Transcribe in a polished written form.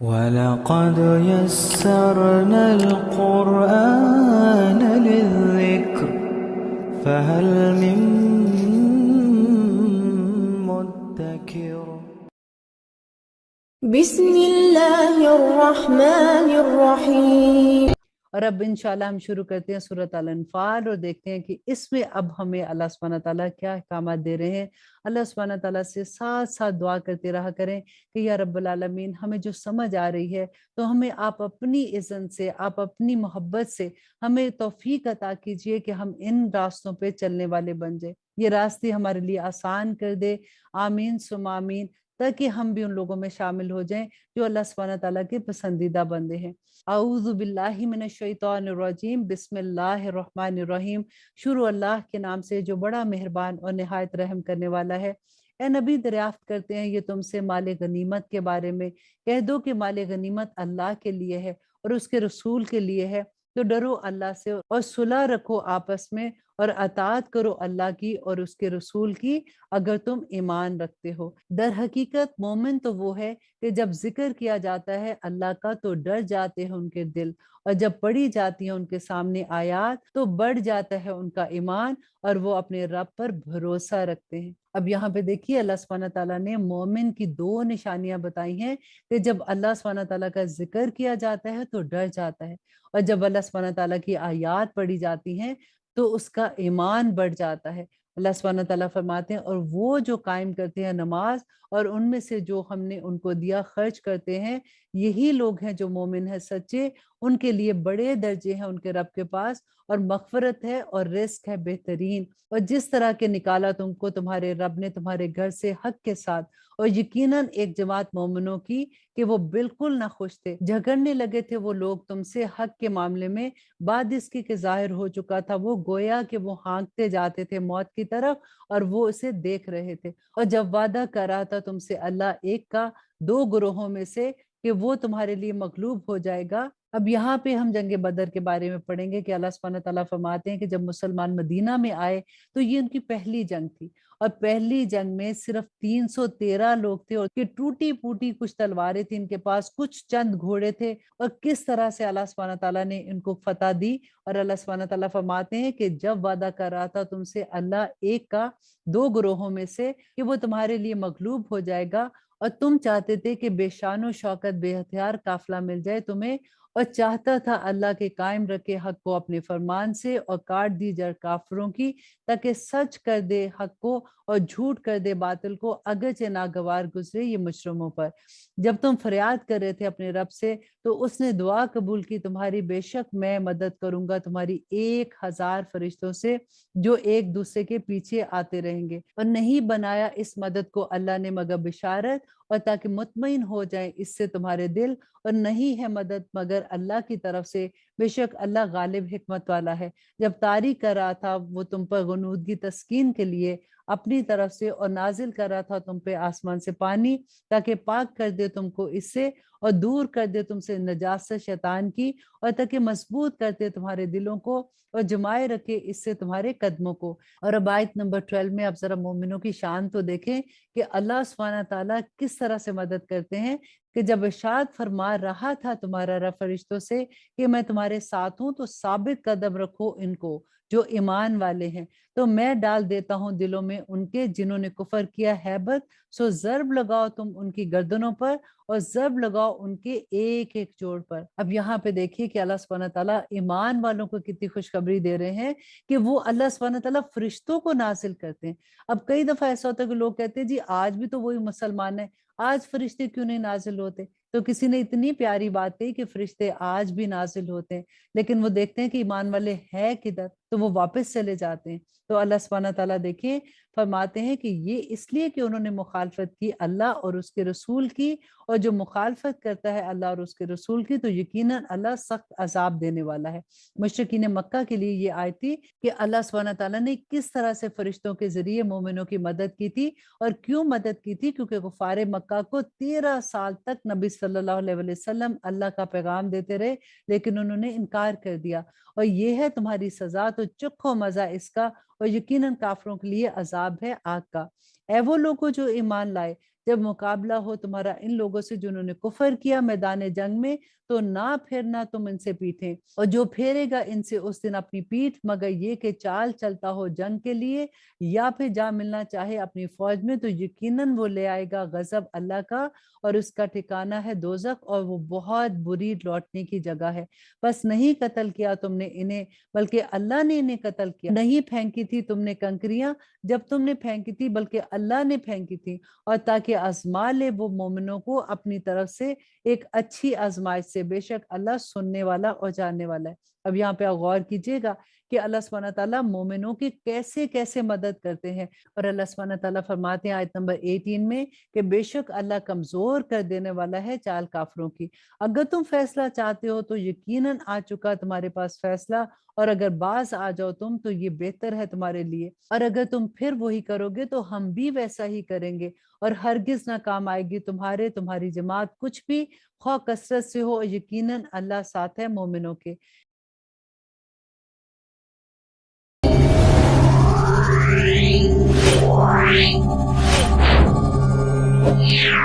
وَلَقَدْ يَسَّرْنَا الْقُرْآنَ لِلذِّكْرِ فَهَلْ مِن مُّدَّكِرٍ۔ بسم اللہ الرحمن الرحیم۔ اور اب انشاءاللہ ہم شروع کرتے ہیں سورۃ الانفال اور دیکھتے ہیں کہ اس میں اب ہمیں اللہ سبحانہ تعالیٰ کیا احکامات دے رہے ہیں۔ اللہ سبحانہ تعالیٰ سے ساتھ ساتھ دعا کرتے رہا کریں کہ یا رب العالمین ہمیں جو سمجھ آ رہی ہے تو ہمیں آپ اپنی اذن سے، آپ اپنی محبت سے ہمیں توفیق عطا کیجئے کہ ہم ان راستوں پہ چلنے والے بن جائیں، یہ راستے ہمارے لیے آسان کر دے۔ آمین ثم آمین، تاکہ ہم بھی ان لوگوں میں شامل ہو جائیں جو اللہ سبحانہ تعالیٰ کے پسندیدہ بندے ہیں۔ اعوذ باللہ من الشیطان الرجیم، بسم اللہ الرحمن الرحیم۔ شروع اللہ کے نام سے جو بڑا مہربان اور نہایت رحم کرنے والا ہے۔ اے نبی دریافت کرتے ہیں یہ تم سے مال غنیمت کے بارے میں، کہہ دو کہ مال غنیمت اللہ کے لیے ہے اور اس کے رسول کے لیے ہے، تو ڈرو اللہ سے اور صلح رکھو آپس میں اور اطاعت کرو اللہ کی اور اس کے رسول کی اگر تم ایمان رکھتے ہو۔ در حقیقت مومن تو وہ ہے کہ جب ذکر کیا جاتا ہے اللہ کا تو ڈر جاتے ہیں ان کے دل، اور جب پڑھی جاتی ہیں ان کے سامنے آیات تو بڑھ جاتا ہے ان کا ایمان اور وہ اپنے رب پر بھروسہ رکھتے ہیں۔ اب یہاں پہ دیکھیے اللہ سبحانہ تعالیٰ نے مومن کی دو نشانیاں بتائی ہیں کہ جب اللہ سبحانہ تعالیٰ کا ذکر کیا جاتا ہے تو ڈر جاتا ہے، اور جب اللہ سبحانہ تعالیٰ کی آیات پڑھی جاتی ہیں تو اس کا ایمان بڑھ جاتا ہے۔ اللہ سبحانہ تعالیٰ فرماتے ہیں اور وہ جو قائم کرتے ہیں نماز اور ان میں سے جو ہم نے ان کو دیا خرچ کرتے ہیں، یہی لوگ ہیں جو مومن ہیں سچے، ان کے لیے بڑے درجے ہیں ان کے رب کے پاس، اور مغفرت ہے اور رزق ہے بہترین۔ اور جس طرح کے نکالا تم کو تمہارے رب نے تمہارے گھر سے حق کے ساتھ، اور یقیناً ایک جماعت مومنوں کی کہ وہ بالکل نہ خوش تھے، جھگڑنے لگے تھے وہ لوگ تم سے حق کے معاملے میں، بعد اس کی کہ ظاہر ہو چکا تھا وہ گویا کہ وہ ہانکتے جاتے تھے موت کی طرف اور وہ اسے دیکھ رہے تھے۔ اور جب وعدہ کر رہا تھا تم سے اللہ ایک کا دو گروہوں میں سے کہ وہ تمہارے لیے مغلوب ہو جائے گا۔ اب یہاں پہ ہم جنگ بدر کے بارے میں پڑھیں گے کہ اللہ سبحانہ تعالیٰ فرماتے ہیں کہ جب مسلمان مدینہ میں آئے تو یہ ان کی پہلی جنگ تھی، اور پہلی جنگ میں صرف 313 لوگ تھے، اور ٹوٹی پوٹی کچھ تلواریں تھیں ان کے پاس، کچھ چند گھوڑے تھے، اور کس طرح سے اللہ سبحانہ تعالیٰ نے ان کو فتح دی۔ اور اللہ سبحانہ تعالیٰ فرماتے ہیں کہ جب وعدہ کر رہا تھا تم سے اللہ ایک کا دو گروہوں میں سے کہ وہ تمہارے لیے مغلوب ہو جائے گا، اور تم چاہتے تھے کہ بے شان و شوکت بے ہتھیار قافلہ مل جائے تمہیں، اور چاہتا تھا اللہ کے قائم رکھے حق کو اپنے فرمان سے اور کاٹ دی جڑ کافروں کی، تاکہ سچ کر دے حق کو اور جھوٹ کر دے باطل کو، اگرچہ ناگوار گزرے یہ مجرموں پر۔ جب تم فریاد کر رہے تھے اپنے رب سے تو اس نے دعا قبول کی تمہاری، بے شک میں مدد کروں گا تمہاری 1000 فرشتوں سے جو ایک دوسرے کے پیچھے آتے رہیں گے، اور نہیں بنایا اس مدد کو اللہ نے مگر بشارت اور تاکہ مطمئن ہو جائیں اس سے تمہارے دل، اور نہیں ہے مدد مگر اللہ کی طرف سے، بے شک اللہ غالب حکمت والا ہے۔ جب طاری کر رہا تھا وہ تم پر غنودگی تسکین کے لیے اپنی طرف سے، اور نازل کر رہا تھا تم پہ آسمان سے پانی تاکہ پاک کر دے تم کو اس سے اور دور کر دے تم سے نجاست شیطان کی، اور تاکہ مضبوط کرتے تمہارے دلوں کو اور جمائے رکھے اس سے تمہارے قدموں کو۔ اور اب آیت نمبر 12 میں اب ذرا مومنوں کی شان تو دیکھیں کہ اللہ سبحانہ تعالیٰ کس طرح سے مدد کرتے ہیں کہ جب ارشاد فرما رہا تھا تمہارا رب فرشتوں سے کہ میں تمہارے ساتھ ہوں تو ثابت قدم رکھو ان کو جو ایمان والے ہیں، تو میں ڈال دیتا ہوں دلوں میں ان کے جنہوں نے کفر کیا ہیبت، سو ضرب لگاؤ تم ان کی گردنوں پر اور ضرب لگاؤ ان کے ایک ایک جوڑ پر۔ اب یہاں پہ دیکھیے کہ اللہ سبحانہ تعالیٰ ایمان والوں کو کتنی خوشخبری دے رہے ہیں کہ وہ اللہ سبحانہ تعالیٰ فرشتوں کو نازل کرتے ہیں۔ اب کئی دفعہ ایسا ہوتا ہے کہ لوگ کہتے ہیں جی آج بھی تو وہی مسلمان ہے، آج فرشتے کیوں نہیں نازل ہوتے؟ تو کسی نے اتنی پیاری بات کہی کہ فرشتے آج بھی نازل ہوتے ہیں، لیکن وہ دیکھتے ہیں کہ ایمان والے ہے کدھر تو وہ واپس چلے جاتے ہیں۔ تو اللہ سبحانہ تعالیٰ دیکھیں فرماتے ہیں کہ یہ اس لیے کہ انہوں نے مخالفت کی اللہ اور اس کے رسول کی، اور جو مخالفت کرتا ہے اللہ اور اس کے رسول کی تو یقیناً اللہ سخت عذاب دینے والا ہے۔ مشرکین مکہ کے لیے یہ آیت تھی کہ اللہ سبحانہ تعالیٰ نے کس طرح سے فرشتوں کے ذریعے مومنوں کی مدد کی تھی، اور کیوں مدد کی تھی؟ کیونکہ کفار مکہ کو 13 سال تک نبی صلی اللہ علیہ وسلم اللہ کا پیغام دیتے رہے، لیکن انہوں نے انکار کر دیا، اور یہ ہے تمہاری سزا تو چکھو مزہ اس کا، اور یقیناً کافروں کے لیے عذاب ہے آگ کا۔ اے وہ لوگوں جو ایمان لائے، جب مقابلہ ہو تمہارا ان لوگوں سے جنہوں نے کفر کیا میدان جنگ میں تو نہ پھرنا تم ان سے پیٹھیں، اور جو پھیرے گا ان سے اس دن اپنی پیٹھ مگر یہ کہ چال چلتا ہو جنگ کے لیے یا پھر جا ملنا چاہے اپنی فوج میں، تو یقیناً وہ لے آئے گا غضب اللہ کا اور اس کا ٹھکانہ ہے دوزخ، اور وہ بہت بری لوٹنے کی جگہ ہے۔ بس نہیں قتل کیا تم نے انہیں بلکہ اللہ نے انہیں قتل کیا، نہیں پھینکی تھی تم نے کنکریاں جب تم نے پھینکی تھی بلکہ اللہ نے پھینکی تھی، اور تاکہ آزما لے وہ مومنوں کو اپنی طرف سے ایک اچھی آزمائش سے، بے شک اللہ سننے والا اور جاننے والا ہے۔ اب یہاں پہ غور کیجئے گا کہ اللہ سبحانہ تعالیٰ مومنوں کی کیسے کیسے مدد کرتے ہیں، اور اللہ سبحانہ تعالیٰ فرماتے ہیں آیت نمبر 18 میں کہ بے شک اللہ کمزور کر دینے والا ہے چال کافروں کی۔ اگر تم فیصلہ چاہتے ہو تو یقیناً آ چکا تمہارے پاس فیصلہ، اور اگر باز آ جاؤ تم تو یہ بہتر ہے تمہارے لیے، اور اگر تم پھر وہی کرو گے تو ہم بھی ویسا ہی کریں گے، اور ہرگز نہ کام آئے گی تمہاری جماعت کچھ بھی، خواہ کثرت سے ہو، اور یقیناً اللہ ساتھ ہے مومنوں کے۔ Yeah.